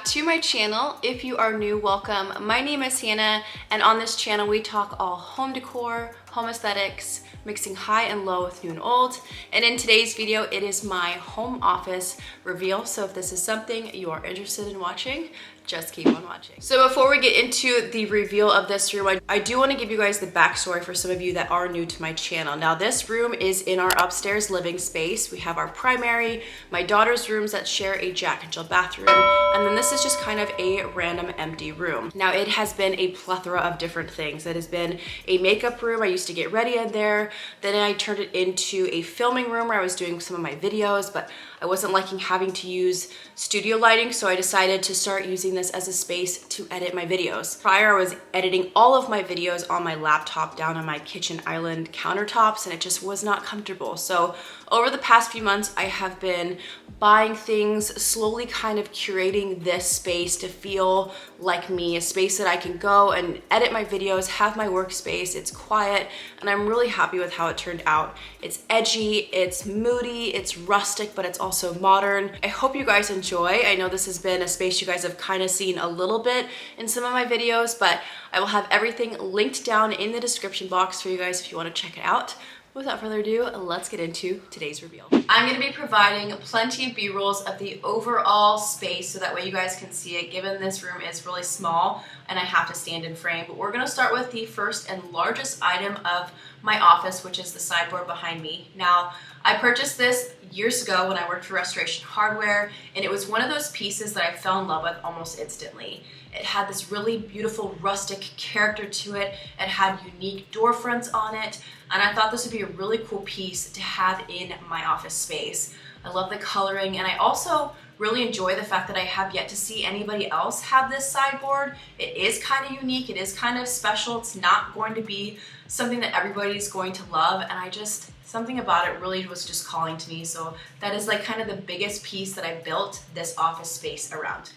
back to my channel. If you are new, welcome. My name is Hannah, and on this channel we talk all home decor, home aesthetics, mixing high and low with new and old. And in today's video, it is my home office reveal. So if this is something you are interested in watching, just keep on watching. So before we get into the reveal of this room, I do want to give you guys the backstory for some of you that are new to my channel. Now this room is in our upstairs living space. We have our primary, my daughter's rooms that share a Jack and Jill bathroom, and then this is just kind of a random empty room. Now it has been a plethora of different things. It has been a makeup room. I used to get ready in there. Then I turned it into a filming room where I was doing some of my videos, but I wasn't liking having to use studio lighting, so I decided to start using this as a space to edit my videos. Prior, I was editing all of my videos on my laptop down on my kitchen island countertops, and it just was not comfortable. So over the past few months, I have been buying things, slowly kind of curating this space to feel like me, a space that I can go and edit my videos, have my workspace. It's quiet, and I'm really happy with how it turned out. It's edgy, it's moody, it's rustic, but it's also modern. I hope you guys enjoy. I know this has been a space you guys have kind of seen a little bit in some of my videos, but I will have everything linked down in the description box for you guys if you want to check it out. Without further ado, let's get into today's reveal. I'm going to be providing plenty of B-rolls of the overall space so that way you guys can see it, given this room is really small and I have to stand in frame. But we're going to start with the first and largest item of my office, which is the sideboard behind me. Now, I purchased this years ago when I worked for Restoration Hardware, and it was one of those pieces that I fell in love with almost instantly. It had this really beautiful rustic character to it. It had unique door fronts on it, and I thought this would be a really cool piece to have in my office space. I love the coloring, and I also really enjoy the fact that I have yet to see anybody else have this sideboard. It is kind of unique, it is kind of special. It's not going to be something that everybody's going to love, and something about it really was just calling to me. So that is like kind of the biggest piece that I built this office space around.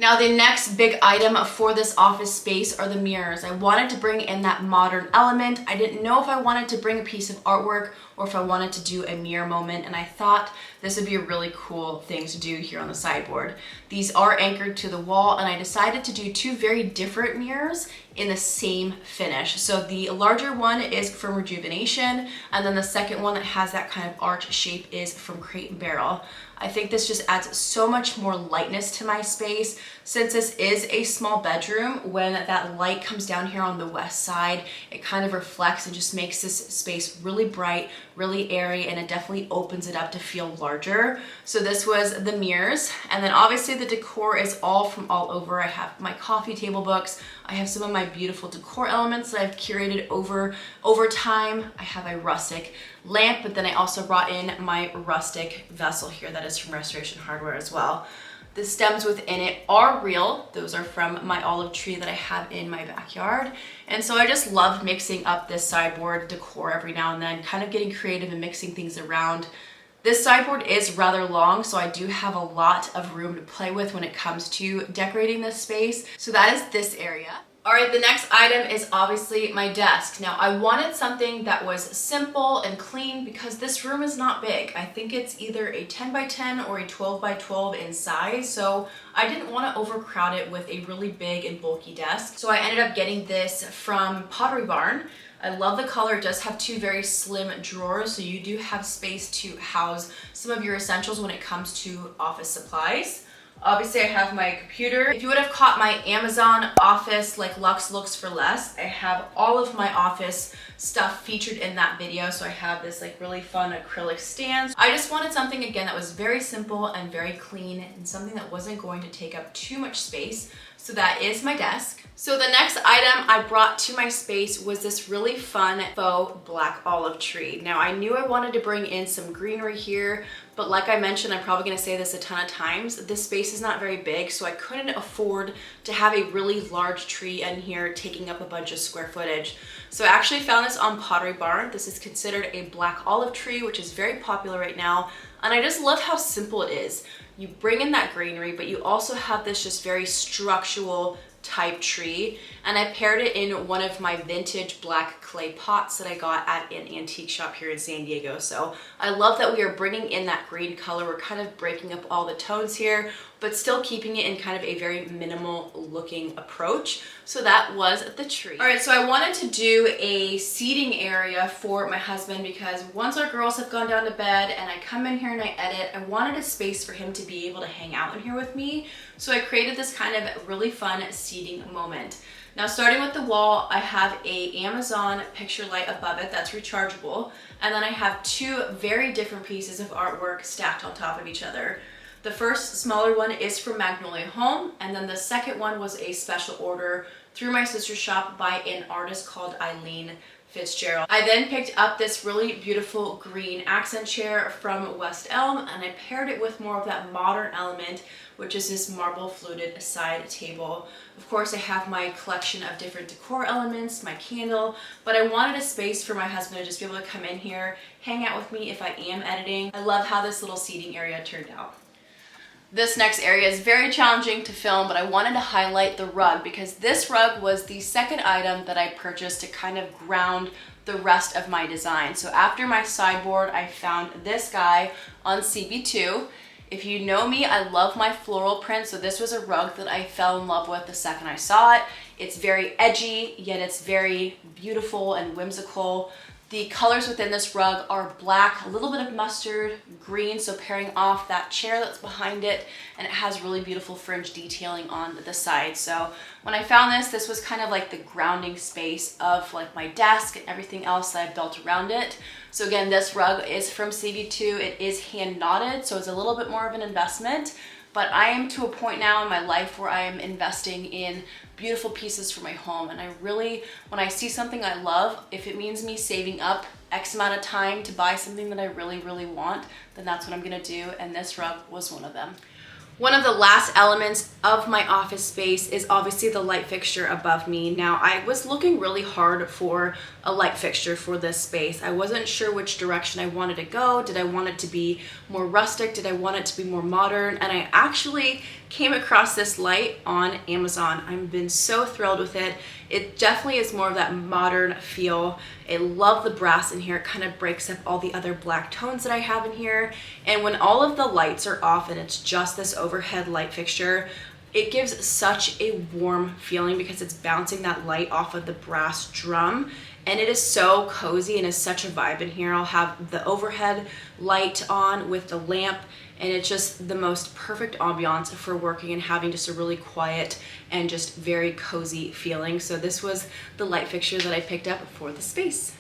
Now the next big item for this office space are the mirrors. I wanted to bring in that modern element. I didn't know if I wanted to bring a piece of artwork or if I wanted to do a mirror moment, and I thought this would be a really cool thing to do here on the sideboard. These are anchored to the wall, and I decided to do two very different mirrors in the same finish. So the larger one is from Rejuvenation, and then the second one that has that kind of arch shape is from Crate and Barrel. I think this just adds so much more lightness to my space. Since this is a small bedroom, when that light comes down here on the west side, it kind of reflects and just makes this space really bright, really airy, and it definitely opens it up to feel larger. So this was the mirrors, and then obviously the decor is all from all over. I have my coffee table books. I have some of my beautiful decor elements that I've curated over time. I have a rustic lamp, but then I also brought in my rustic vessel here that is from Restoration Hardware as well. The stems within it are real. Those are from my olive tree that I have in my backyard. And so I just love mixing up this sideboard decor every now and then, kind of getting creative and mixing things around. This sideboard is rather long, so I do have a lot of room to play with when it comes to decorating this space. So that is this area. All right, the next item is obviously my desk. Now, I wanted something that was simple and clean because this room is not big. I think it's either a 10 by 10 or a 12 by 12 in size, so I didn't want to overcrowd it with a really big and bulky desk. So I ended up getting this from Pottery Barn. I love the color. It does have two very slim drawers, so you do have space to house some of your essentials when it comes to office supplies. Obviously, I have my computer. If you would have caught my Amazon office, like Luxe Looks for Less, I have all of my office stuff featured in that video. So I have this like really fun acrylic stand. I just wanted something, again, that was very simple and very clean and something that wasn't going to take up too much space. So that is my desk. So the next item I brought to my space was this really fun faux black olive tree. Now I knew I wanted to bring in some greenery here, but like I mentioned, I'm probably gonna say this a ton of times, this space is not very big, so I couldn't afford to have a really large tree in here taking up a bunch of square footage. So I actually found this on Pottery Barn. This is considered a black olive tree, which is very popular right now, and I just love how simple it is. You bring in that greenery, but you also have this just very structural type tree, and I paired it in one of my vintage black clay pots that I got at an antique shop here in San Diego. So I love that we are bringing in that green color. We're kind of breaking up all the tones here but still keeping it in kind of a very minimal looking approach. So that was the tree. All right, so I wanted to do a seating area for my husband because once our girls have gone down to bed and I come in here and I edit, I wanted a space for him to be able to hang out in here with me. So I created this kind of really fun seating moment. Now, starting with the wall, I have a Amazon picture light above it that's rechargeable. And then I have two very different pieces of artwork stacked on top of each other. The first smaller one is from Magnolia Home, and then the second one was a special order through my sister's shop by an artist called Eileen Fitzgerald. I then picked up this really beautiful green accent chair from West Elm, and I paired it with more of that modern element, which is this marble fluted side table. Of course, I have my collection of different decor elements, my candle, but I wanted a space for my husband to just be able to come in here, hang out with me if I am editing. I love how this little seating area turned out. This next area is very challenging to film, but I wanted to highlight the rug because this rug was the second item that I purchased to kind of ground the rest of my design. So after my sideboard, I found this guy on CB2. If you know me, I love my floral print, so this was a rug that I fell in love with the second I saw it. It's very edgy, yet it's very beautiful and whimsical. The colors within this rug are black, a little bit of mustard, green, so pairing off that chair that's behind it, and it has really beautiful fringe detailing on the side. So when I found this was kind of like the grounding space of like my desk and everything else that I've built around it. So again, this rug is from CB2. It is hand knotted, so it's a little bit more of an investment. But I am to a point now in my life where I am investing in beautiful pieces for my home. And I really, when I see something I love, if it means me saving up X amount of time to buy something that I really, really want, then that's what I'm gonna do. And this rug was one of them. One of the last elements of my office space is obviously the light fixture above me. Now, I was looking really hard for a light fixture for this space. I wasn't sure which direction I wanted to go. Did I want it to be more rustic? Did I want it to be more modern? And I actually came across this light on Amazon. I've been so thrilled with it. It definitely is more of that modern feel. I love the brass in here. It kind of breaks up all the other black tones that I have in here. And when all of the lights are off and it's just this overhead light fixture, it gives such a warm feeling because it's bouncing that light off of the brass drum. And it is so cozy and is such a vibe in here. I'll have the overhead light on with the lamp, and it's just the most perfect ambiance for working and having just a really quiet and just very cozy feeling. So this was the light fixture that I picked up for the space.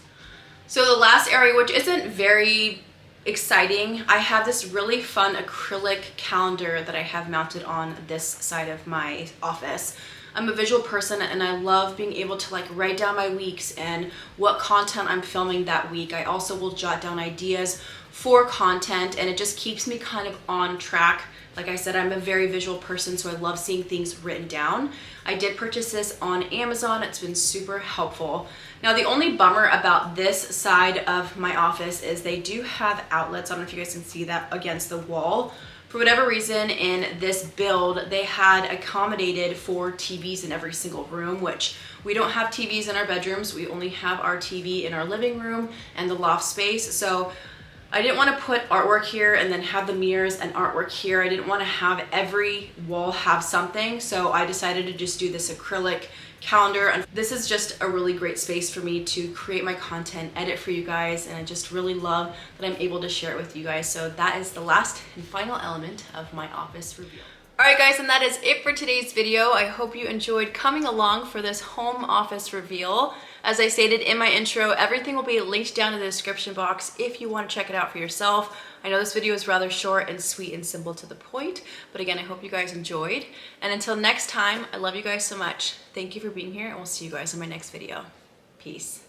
So the last area, which isn't very exciting, I have this really fun acrylic calendar that I have mounted on this side of my office. I'm a visual person and I love being able to like write down my weeks and what content I'm filming that week. I also will jot down ideas for content, and it just keeps me kind of on track. Like I said, I'm a very visual person, so I love seeing things written down. I did purchase this on Amazon. It's been super helpful. Now, the only bummer about this side of my office is they do have outlets. I don't know if you guys can see that against the wall. For whatever reason, in this build, they had accommodated for TVs in every single room, which we don't have TVs in our bedrooms. We only have our TV in our living room and the loft space. So I didn't want to put artwork here and then have the mirrors and artwork here. I didn't want to have every wall have something. So I decided to just do this acrylic calendar. And this is just a really great space for me to create my content, edit for you guys, and I just really love that I'm able to share it with you guys. So that is the last and final element of my office reveal. Alright guys, and that is it for today's video. I hope you enjoyed coming along for this home office reveal. As I stated in my intro, everything will be linked down in the description box if you want to check it out for yourself. I know this video is rather short and sweet and simple to the point, but again, I hope you guys enjoyed. And until next time, I love you guys so much. Thank you for being here, and we'll see you guys in my next video. Peace.